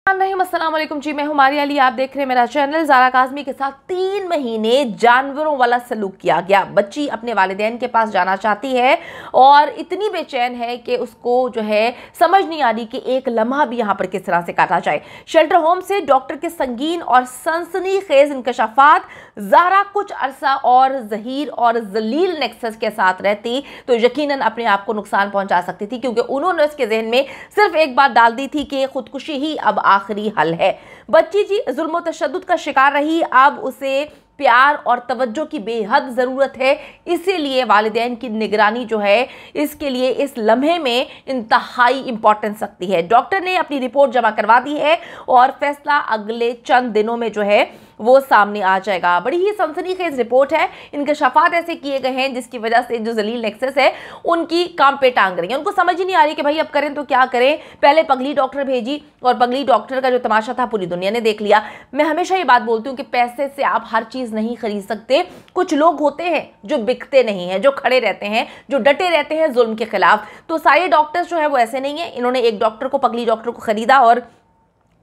अस्सलाम वालेकुम जी, मैं हूं मारिया अली। आप देख रहे हैं मेरा चैनल। ज़ारा काज़मी के साथ 3 महीने जानवरों वाला सलूक किया गया। बच्ची अपने वालिदैन के पास जाना चाहती है और इतनी बेचैन है कि उसको जो है समझ नहीं आ रही कि एक लम्हा भी यहाँ पर किस तरह से काटा जाए। शेल्टर होम से डॉक्टर के संगीन और सनसनीखेज इंकशाफात। ज़ारा कुछ अरसा और ज़हीर और जलील नेक्सस के साथ रहती तो यकीनन अपने आप को नुकसान पहुंचा सकती थी, क्योंकि उन्होंने उसके जहन में सिर्फ एक बात डाल दी थी कि खुदकुशी ही अब आखिरी हल है। बच्ची जी जुल्म तशद्दुद का शिकार रही, अब उसे प्यार और तवज्जो की बेहद ज़रूरत है। इसीलिए वालिदैन की निगरानी जो है इसके लिए इस लम्हे में इंतहाई इंपॉर्टेंस रखती है। डॉक्टर ने अपनी रिपोर्ट जमा करवा दी है और फैसला अगले चंद दिनों में जो है वो सामने आ जाएगा। बड़ी ही सनसनीखेज रिपोर्ट है। इंकशाफात ऐसे किए गए हैं जिसकी वजह से जो जलील नेक्सस है उनकी काम पे टांग रही है। उनको समझ ही नहीं आ रही कि भाई अब करें तो क्या करें। पहले पगली डॉक्टर भेजी और पगली डॉक्टर का जो तमाशा था पूरी दुनिया ने देख लिया। मैं हमेशा ये बात बोलती हूँ कि पैसे से आप हर चीज़ नहीं खरीद सकते। कुछ लोग होते हैं जो बिकते नहीं हैं, जो खड़े रहते हैं, जो डटे रहते हैं जुल्म के खिलाफ। तो सारे डॉक्टर्स जो है वो ऐसे नहीं है। इन्होंने एक डॉक्टर को, पगली डॉक्टर को खरीदा और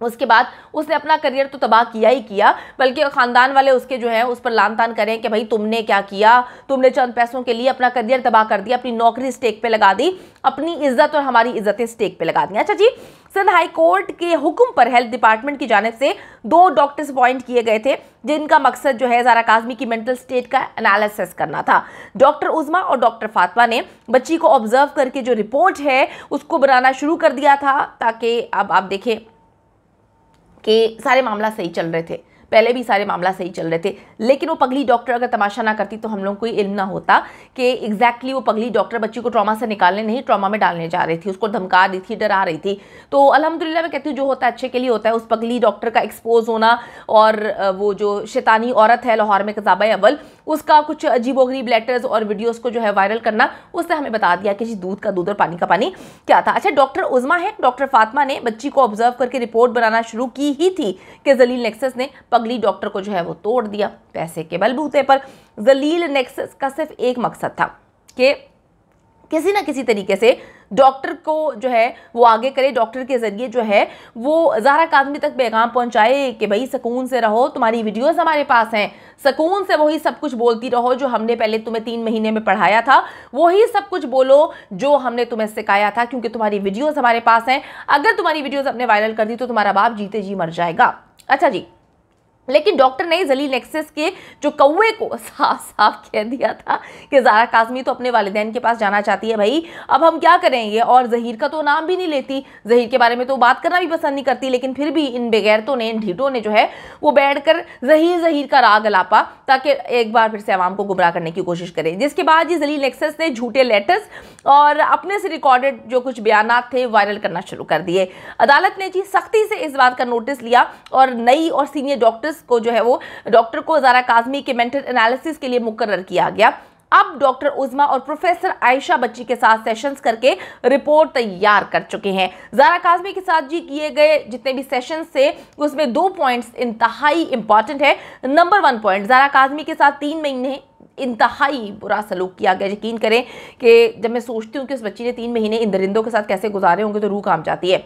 उसके बाद उसने अपना करियर तो तबाह किया ही किया, बल्कि ख़ानदान वाले उसके जो है उस पर लान तान करें कि भाई तुमने क्या किया, तुमने चंद पैसों के लिए अपना करियर तबाह कर दिया, अपनी नौकरी स्टेक पे लगा दी, अपनी इज्जत और हमारी इज्जतें स्टेक पे लगा दी। अच्छा जी, सिंध हाई कोर्ट के हुक्म पर हेल्थ डिपार्टमेंट की जानिब से 2 डॉक्टर्स अपॉइंट किए गए थे जिनका मकसद जो है ज़ारा काज़मी की मेंटल स्टेट का एनालिसिस करना था। डॉक्टर उज़मा और डॉक्टर फातिमा ने बच्ची को ऑब्जर्व करके जो रिपोर्ट है उसको बनाना शुरू कर दिया था, ताकि अब आप देखें कि सारे मामला सही चल रहे थे, पहले भी सारे मामला सही चल रहे थे। लेकिन वो पगली डॉक्टर अगर तमाशा ना करती तो हम लोगों को इल्म ना होता कि एग्जैक्टली वो पगली डॉक्टर बच्ची को ट्रॉमा से निकालने नहीं, ट्रॉमा में डालने जा रही थी, उसको धमका रही थी, डरा रही थी। तो अल्हम्दुलिल्लाह मैं कहती हूँ जो होता है अच्छे के लिए होता है। उस पगली डॉक्टर का एक्सपोज होना और वो जो शैतानी औरत है लाहौर में कज़ाबा अव्वल, उसका कुछ अजीबोगरीब लेटर्स और वीडियोज़ को जो है वायरल करना, उससे हमें बता दिया कि जी दूध का दूध और पानी का पानी क्या था। अच्छा, डॉक्टर उज़मा है, डॉक्टर फातिमा ने बच्ची को ऑब्जर्व करके रिपोर्ट बनाना शुरू की ही थी कि जलील नेक्सस ने पगली डॉक्टर को जो है वो तोड़ दिया पैसे के बलबूते पर। जलील नेक्सस का सिर्फ एक मकसद था कि किसी ना किसी तरीके से डॉक्टर को जो है वो आगे करे, डॉक्टर के ज़रिए जो है वो ज़ारा काज़मी तक पैगाम पहुंचाए कि भाई सुकून से रहो, तुम्हारी वीडियोस हमारे पास हैं, सुकून से वही सब कुछ बोलती रहो जो हमने पहले तुम्हें 3 महीने में पढ़ाया था, वही सब कुछ बोलो जो हमने तुम्हें सिखाया था, क्योंकि तुम्हारी वीडियोज़ हमारे पास हैं। अगर तुम्हारी वीडियोज़ अपने वायरल कर दी तो तुम्हारा बाप जीते जी मर जाएगा। अच्छा जी, लेकिन डॉक्टर ने जलील नेक्सस के जो कौवे को साफ साफ कह दिया था कि ज़ारा काज़मी तो अपने वालिदैन के पास जाना चाहती है, भाई अब हम क्या करेंगे। और ज़हीर का तो नाम भी नहीं लेती, ज़हीर के बारे में तो बात करना भी पसंद नहीं करती, लेकिन फिर भी इन बेगैरतों ने, इन ढीठों ने जो है वो बैठकर ज़हीर का राग अलापा ताकि एक बार फिर से आवाम को गुमराह करने की कोशिश करें। जिसके बाद जी जलील नेक्सस ने झूठे लेटर्स और अपने से रिकॉर्डेड जो कुछ बयानात थे वायरल करना शुरू कर दिए। अदालत ने जी सख्ती से इस बात का नोटिस लिया और नई और सीनियर डॉक्टर्स को जो है वो डॉक्टर को ज़ारा काज़मी के मेंटल एनालिसिस के लिए मुकर्रर किया गया। अब डॉक्टर उज़मा और प्रोफेसर आयशा बच्ची के साथ सेशंस करके रिपोर्ट तैयार कर चुके हैं। ज़ारा काज़मी के साथ जी किए गए जितने भी सेशंस थे उसमें 2 पॉइंट्स इंतहाई इंपॉर्टेंट है। नंबर 1 पॉइंट, ज़ारा काज़मी के साथ 3 महीने इंतहाई बुरा सलूक किया गया। यकीन करें कि जब मैं सोचती हूँ कि उस बच्ची ने 3 महीने इन दरिंदों के साथ कैसे गुजारे होंगे तो रूह कांप जाती है।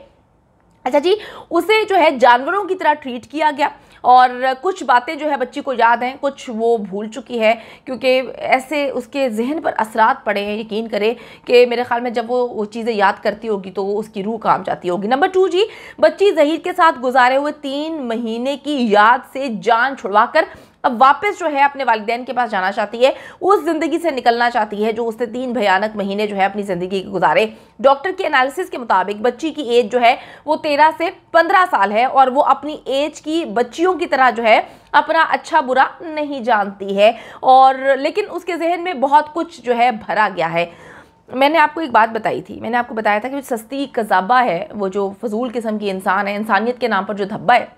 अच्छा जी, उसे जो है जानवरों की तरह ट्रीट किया गया और कुछ बातें जो है बच्ची को याद हैं, कुछ वो भूल चुकी है, क्योंकि ऐसे उसके जहन पर असरात पड़े हैं। यकीन करें कि मेरे ख्याल में जब वो चीज़ें याद करती होगी तो उसकी रूह काम जाती होगी। नंबर 2 जी, बच्ची ज़हीर के साथ गुजारे हुए 3 महीने की याद से जान छुड़वाकर अब वापस जो है अपने वालिदैन के पास जाना चाहती है, उस ज़िंदगी से निकलना चाहती है जो उसने 3 भयानक महीने जो है अपनी ज़िंदगी के गुजारे। डॉक्टर के एनालिसिस के मुताबिक बच्ची की एज जो है वो 13 से 15 साल है और वो अपनी एज की बच्चियों की तरह जो है अपना अच्छा बुरा नहीं जानती है, और लेकिन उसके जहन में बहुत कुछ जो है भरा गया है। मैंने आपको एक बात बताई थी, मैंने आपको बताया था कि सस्ती कज़ाबा है, वो जो फजूल किस्म की इंसान है, इंसानियत के नाम पर जो धब्बा है,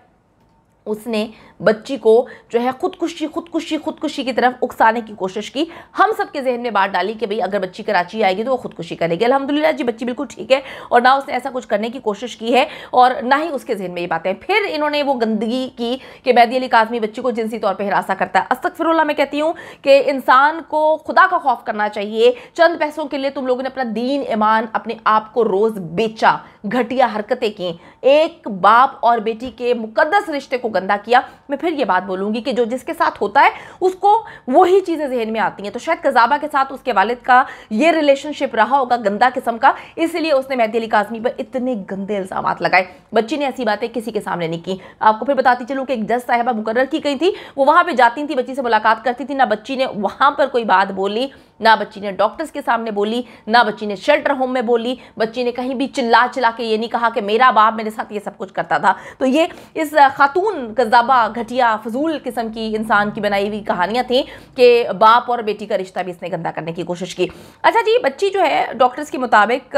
उसने बच्ची को जो है खुदकुशी की तरफ उकसाने की कोशिश की। हम सबके जहन में बात डाली कि भाई अगर बच्ची कराची आएगी तो वो खुदकुशी करेगी। अल्हम्दुलिल्लाह जी बच्ची बिल्कुल ठीक है और ना उसने ऐसा कुछ करने की कोशिश की है और ना ही उसके जहन में ये बातें। फिर इन्होंने वो गंदगी की कि मेहदी अली काज़मी बच्ची को जिनसी तौर पर हिरासा करता है। अस्तगफिरुल्लाह, मैं कहती हूँ कि इंसान को खुदा का खौफ करना चाहिए। चंद पैसों के लिए तुम लोगों ने अपना दीन ईमान अपने आप को रोज़ बेचा, घटिया हरकतें की, एक बाप और बेटी के मुकद्दस रिश्ते को गंदा किया। मैं फिर ये बात बोलूंगी कि जो जिसके साथ होता है उसको वही चीजें जहन में आती हैं। तो शायद कज़ाबा के साथ उसके वालिद का ये रिलेशनशिप रहा होगा गंदा किस्म का, इसलिए उसने मेहदी अली काज़मी पर इतने गंदे इल्जामात लगाए। बच्ची ने ऐसी बातें किसी के सामने नहीं की। आपको फिर बताती चलूं कि एक जज साहिबा मुकर्रर की गई थी, वो वहां पर जाती थी, बच्ची से मुलाकात करती थी, ना बच्ची ने वहां पर कोई बात बोली, ना बच्ची ने डॉक्टर्स के सामने बोली, ना बच्ची ने शेल्टर होम में बोली। बच्ची ने कहीं भी चिल्ला चिल्ला के ये नहीं कहा कि मेरा बाप मेरे साथ ये सब कुछ करता था। तो ये इस खातून कज़ाबा घटिया फजूल किस्म की इंसान की बनाई हुई कहानियां थी कि बाप और बेटी का रिश्ता भी इसने गंदा करने की कोशिश की। अच्छा जी, बच्ची जो है डॉक्टर्स के मुताबिक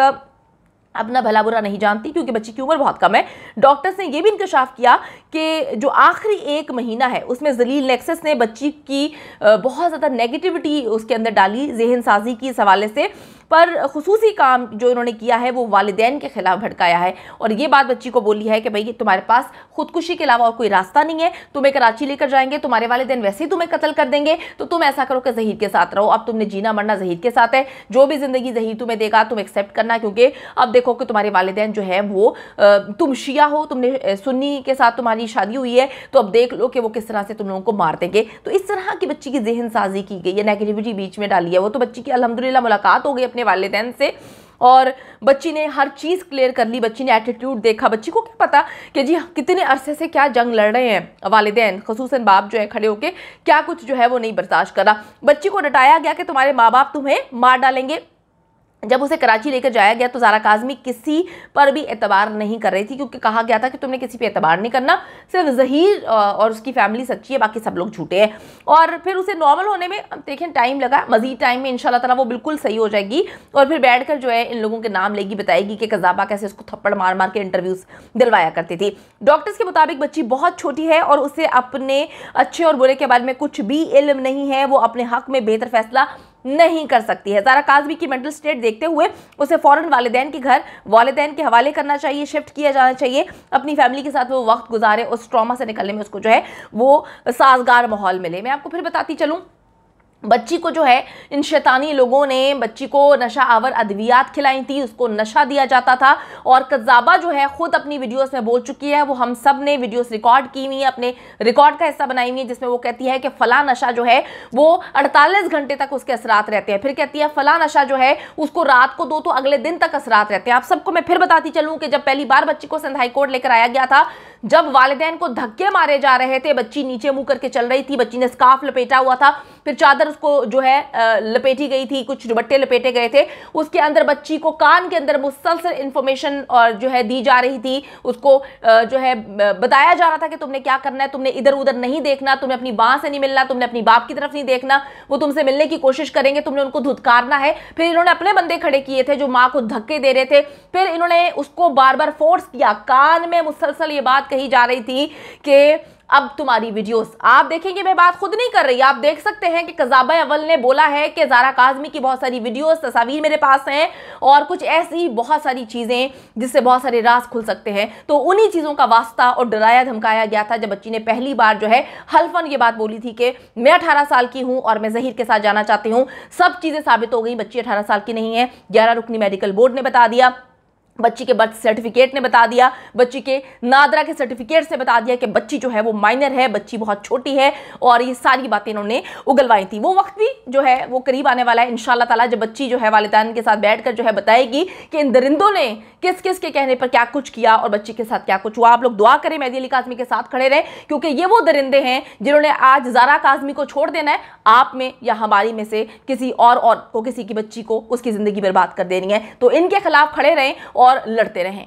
अपना भला बुरा नहीं जानती क्योंकि बच्ची की उम्र बहुत कम है। डॉक्टर्स ने यह भी इंकशाफ किया कि जो आखिरी 1 महीना है उसमें जलील नेक्सस ने बच्ची की बहुत ज़्यादा नेगेटिविटी उसके अंदर डाली, जहन साजी की इस हवाले से। पर खुसूसी काम जो इन्होंने किया है वो वालिदैन के खिलाफ भड़काया है और ये बात बच्ची को बोली है कि भाई तुम्हारे पास खुदकुशी के अलावा और कोई रास्ता नहीं है, तुम्हें कराची लेकर जाएंगे, तुम्हारे वालिदैन वैसे ही तुम्हें कत्ल कर देंगे, तो तुम ऐसा करो कि ज़हीर के साथ रहो। अब तुमने जीना मरना ज़हीर के साथ है, जो भी ज़िंदगी ज़हीर तुम्हें देगा तुम एक्सेप्ट करना, क्योंकि अब देखो कि तुम्हारे वालिदैन जो है वो तुम शिया हो, तुमने सुन्नी के साथ तुम्हारी शादी हुई है, तो अब देख लो कि वो किस तरह से तुम लोगों को मार देंगे। तो इस तरह की बच्ची की जहन साजी की गई है, नेगेटिविटी बीच में डाली है। वो तो बच्ची की अल्हम्दुलिल्लाह मुलाकात हो गई अपने वालिदैन से और बच्ची ने हर चीज़ क्लियर कर ली, बच्ची ने एटीट्यूड देखा। बच्ची को क्या पता कि जी कितने अरसे से क्या जंग लड़ रहे हैं वालिदैन, खसूसन बाप जो है खड़े होके क्या कुछ जो है वो नहीं बर्दाश्त करा। बच्ची को डटाया गया कि तुम्हारे माँ बाप तुम्हें मार डालेंगे। जब उसे कराची लेकर जाया गया तो ज़ारा काज़मी किसी पर भी एतबार नहीं कर रही थी, क्योंकि कहा गया था कि तुमने किसी पे एतबार नहीं करना, सिर्फ ज़हीर और उसकी फैमिली सच्ची है, बाकी सब लोग झूठे हैं। और फिर उसे नॉर्मल होने में देखें टाइम लगा, मज़ीद टाइम में इंशाल्लाह ताला वो बिल्कुल सही हो जाएगी और फिर बैठ कर जो है इन लोगों के नाम लेगी, बताएगी कि कज़ाबा कैसे उसको थप्पड़ मार मार के इंटरव्यूज़ दिलवाया करती थी। डॉक्टर्स के मुताबिक बच्ची बहुत छोटी है और उसे अपने अच्छे और बुरे के बारे में कुछ भी इल्म नहीं है, वो अपने हक़ में बेहतर फैसला नहीं कर सकती है। ज़ारा काज़मी की मेंटल स्टेट देखते हुए उसे फ़ौरन वालिदैन के घर वालिदैन के हवाले करना चाहिए, शिफ्ट किया जाना चाहिए, अपनी फैमिली के साथ वो वक्त गुजारे, उस ट्रॉमा से निकलने में उसको जो है वो साजगार माहौल मिले। मैं आपको फिर बताती चलूँ, बच्ची को जो है इन शैतानी लोगों ने बच्ची को नशा आवर अद्वियात खिलाई थी, उसको नशा दिया जाता था और कज़ाबा जो है खुद अपनी वीडियोस में बोल चुकी है, वो हम सब ने वीडियोस रिकॉर्ड की हुई है, अपने रिकॉर्ड का हिस्सा बनाई हुई है, जिसमें वो कहती है कि फ़ला नशा जो है वो 48 घंटे तक उसके असरात रहते हैं। फिर कहती है फ़ला नशा जो है उसको रात को दो तो अगले दिन तक असरात रहते हैं। आप सबको मैं फिर बताती चलूँ कि जब पहली बार बच्ची को सिंध हाई कोर्ट लेकर आया गया था, जब वालिदैन को धक्के मारे जा रहे थे, बच्ची नीचे मुँह करके चल रही थी, बच्ची ने स्कार्फ लपेटा हुआ था, फिर चादर उसको जो है लपेटी गई थी, कुछ दुपट्टे लपेटे गए थे, उसके अंदर बच्ची को कान के अंदर मुसलसल इंफॉर्मेशन और जो है दी जा रही थी, उसको जो है बताया जा रहा था कि तुमने क्या करना है, तुमने इधर उधर नहीं देखना, तुमने अपनी माँ से नहीं मिलना, तुमने अपनी बाप की तरफ नहीं देखना, वो तुमसे मिलने की कोशिश करेंगे, तुमने उनको धुतकारना है। फिर इन्होंने अपने बंदे खड़े किए थे जो माँ को धक्के दे रहे थे, फिर इन्होंने उसको बार बार फोर्स किया, कान में मुसलसल ये बात कही जा रही थी कि अब तुम्हारी वीडियोस आप देखेंगे, मैं बात खुद नहीं कर रही, आप देख सकते हैं कि कज़ाबा अव्वल ने बोला है कि ज़ारा काज़मी की बहुत सारी वीडियोस तस्वीर मेरे पास हैं और कुछ ऐसी बहुत सारी चीज़ें जिससे बहुत सारे राज खुल सकते हैं। तो उन्हीं चीज़ों का वास्ता और डराया धमकाया गया था जब बच्ची ने पहली बार जो है हल्फन ये बात बोली थी कि मैं 18 साल की हूँ और मैं ज़हीर के साथ जाना चाहती हूँ। सब चीज़ें साबित हो गई, बच्ची 18 साल की नहीं है। 11 रुकनी मेडिकल बोर्ड ने बता दिया, बच्ची के बर्थ सर्टिफिकेट ने बता दिया, बच्ची के नादरा के सर्टिफिकेट से बता दिया कि बच्ची जो है वो माइनर है, बच्ची बहुत छोटी है, और ये सारी बातें इन्होंने उगलवाई थी। वो वक्त भी जो है वो करीब आने वाला है इंशाल्लाह ताला, जब बच्ची जो है वालिदैन के साथ बैठकर जो है बताएगी कि इन दरिंदों ने किस किस के कहने पर क्या कुछ किया और बच्ची के साथ क्या कुछ हुआ। आप लोग दुआ करें मेहदी अली काज़मी के साथ खड़े रहे, क्योंकि ये वो दरिंदे हैं जिन्होंने आज ज़ारा काज़मी को छोड़ देना है, आप में या हमारी में से किसी और को, किसी की बच्ची को उसकी ज़िंदगी बर्बाद कर देनी है। तो इनके खिलाफ खड़े रहें और लड़ते रहें।